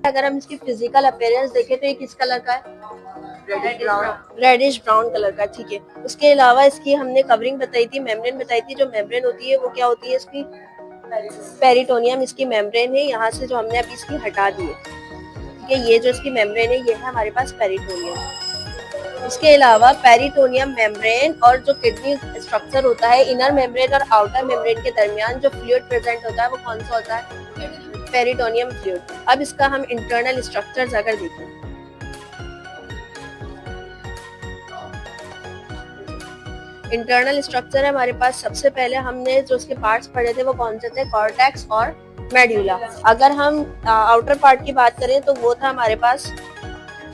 अगर हम इसकी फिजिकल अपीयरेंस देखें तो ये किस कलर का है? रेडिश ब्राउन कलर का, ठीक है। उसके अलावा इसकी हमने कवरिंग बताई थी, मेम्ब्रेन बताई थी। जो मेम्ब्रेन होती है वो क्या होती है इसकी? पेरिटोनियम इसकी मेम्ब्रेन है। यहाँ से जो हमने अभी इसकी हटा दी है, ठीक है, ये जो इसकी मेम्ब्रेन है ये है हमारे पास पेरिटोनियम। इसके अलावा पेरिटोनियम मेम्ब्रेन और जो किडनी स्ट्रक्चर होता है, इनर मेम्ब्रेन और आउटर मेम्ब्रेन के दरमियान जो फ्लूइड प्रेजेंट होता है वो कौन सा होता है? Peritoneum fluid. अब इसका हम इंटरनल स्ट्रक्चर्स अगर देखें, इंटरनल स्ट्रक्चर है हमारे पास। सबसे पहले हमने जो उसके पार्ट्स पढ़े थे वो कौन से थे? कॉर्टेक्स और मेड्यूला। अगर हम आउटर पार्ट की बात करें तो वो था हमारे पास,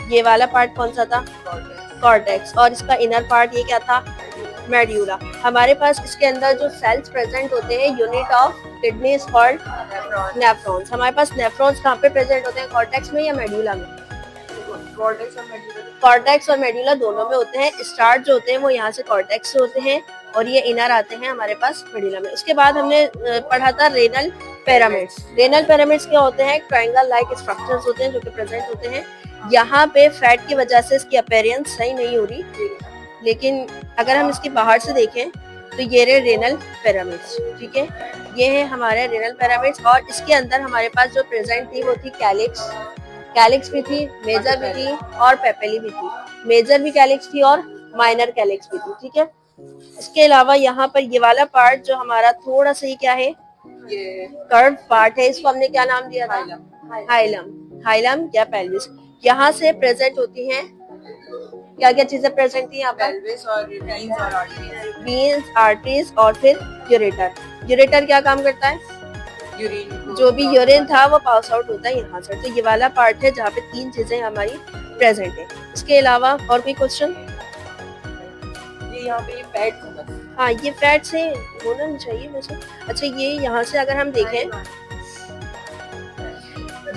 ये वाला पार्ट कौन सा था? कॉर्टेक्स। और इसका इनर पार्ट ये क्या था? मेड्यूला। हमारे पास इसके अंदर जो सेल्स प्रेजेंट होते हैं, unit of kidney is called nephrons. हमारे पास नेफ्रॉन्स कहाँ पे प्रेजेंट होते हैं? कॉर्टेक्स में या मेड्यूला में? कॉर्टेक्स और मेड्यूला दोनों में होते हैं। स्टार्ट जो होते हैं वो यहाँ से कॉर्टेक्स से होते हैं और ये इनर आते हैं हमारे पास मेड्यूला में। उसके बाद हमने पढ़ा था रेनल पिरामिड्स। रेनल पिरामिड्स क्या होते हैं? ट्रायंगल लाइक स्ट्रक्चर्स होते हैं जो कि प्रेजेंट होते हैं। यहाँ पे फैट की वजह से इसकी अपीयरेंस सही नहीं हो रही, लेकिन अगर हम इसकी बाहर से देखें तो ये रहे रेनल पिरामिड्स, ठीक है। ये है हमारे रेनल पिरामिड्स और इसके अंदर हमारे पास जो प्रेजेंट थी वो थी कैलिक्स। कैलिक्स भी थी, मेजर भी थी और पेपेली भी थी। मेजर भी कैलिक्स थी और माइनर कैलिक्स भी थी, ठीक है। इसके अलावा यहाँ पर ये वाला पार्ट जो हमारा थोड़ा सा ही क्या है, ये कर्व पार्ट है, इसको हमने क्या नाम दिया था? हाइलम। हाइलम या पेल्विस। यहाँ से प्रेजेंट होती हैं क्या क्या चीजें प्रेजेंट थी यहाँ पर? वीन्स, आर्टरीज और फिर यूरेटर। यूरेटर क्या काम करता है? यूरिन, जो भी यूरिन था वो पास आउट होता है यहाँ से। तो ये वाला पार्ट है जहाँ पे तीन चीजें हमारी प्रेजेंट है। इसके अलावा और कोई क्वेश्चन? ये यहाँ पे फैट, हाँ ये फैट से होना नहीं चाहिए वैसे। अच्छा ये यहाँ से अगर हम देखें,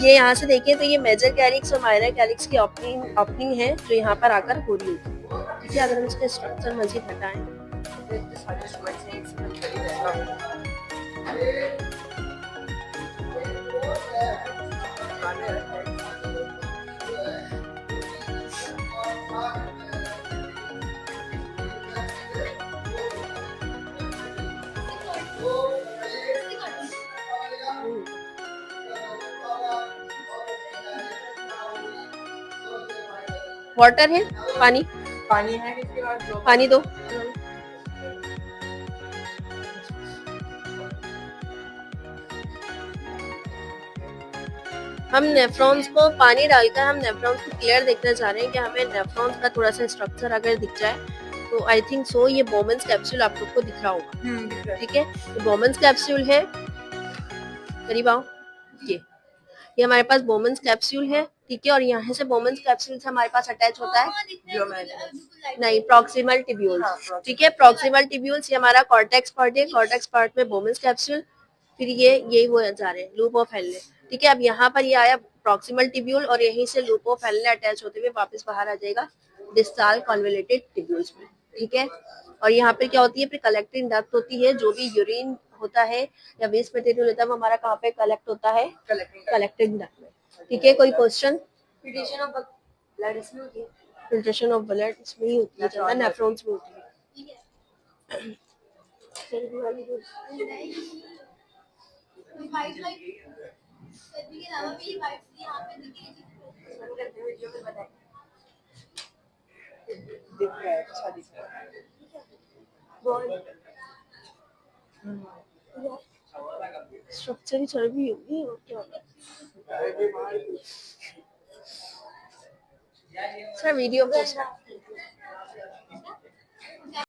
ये यहाँ से देखें तो ये मेजर कैलिक्स और माइनर कैलिक्स की ओपनिंग है जो यहाँ पर आकर हो रही होती है, ठीक है। अगर हम इसका स्ट्रक्चर मजीद हटाएं, वाटर है, पानी, पानी है, पानी दो। हम नेफ्रॉन्स को पानी डालकर हम नेफ्रॉन्स को क्लियर देखना चाह रहे हैं कि हमें नेफ्रॉन्स का थोड़ा सा स्ट्रक्चर अगर दिख जाए तो आई थिंक सो ये बोमन्स कैप्सूल आप लोग को दिख रहा होगा, ठीक है। ये बोमन्स कैप्सूल है, करीब आओ। ये हमारे पास बोमन्स कैप्सूल है, ठीक है। और यहाँ से बोमन्स कैप्सूल से हमारे पास अटैच होता है नहीं, प्रॉक्सिमल टिब्यूल्स, ठीक है। प्रॉक्सिमल टिब्यूल्स ये हमारा कॉर्टेक्स पार्ट है। कॉर्टेक्स पार्ट में बोमन्स कैप्सूल, फिर ये वो जा रहे हैं लूप ऑफ हेल्ले, ठीक है। अब यहाँ पर ये आया प्रॉक्सिमल टिब्यूल और यहीं से लूप ऑफ हेल्ले अटैच होते हुए वापस बाहर आ जाएगा डिस्टल कॉन्वोल्यूटेड टिब्यूल्स में, ठीक है। और यहाँ पे क्या होती है, फिर कलेक्टिंग डक्ट होती है। जो भी यूरिन होता है या वेस्ट मटेरियल होता है वो हमारा कहाँ पे कलेक्ट होता है? कलेक्टिंग डक्ट में, ठीक है। कोई क्वेश्चन? फिल्ट्रेशन ऑफ ब्लड इसमें होती है, फिल्ट्रेशन ऑफ ब्लड इसमें ही होती है, ज्यादा नेफ्रॉन्स में होती है। स्ट्रक्चर ही चर्बी होगी और क्या होगा? Sir video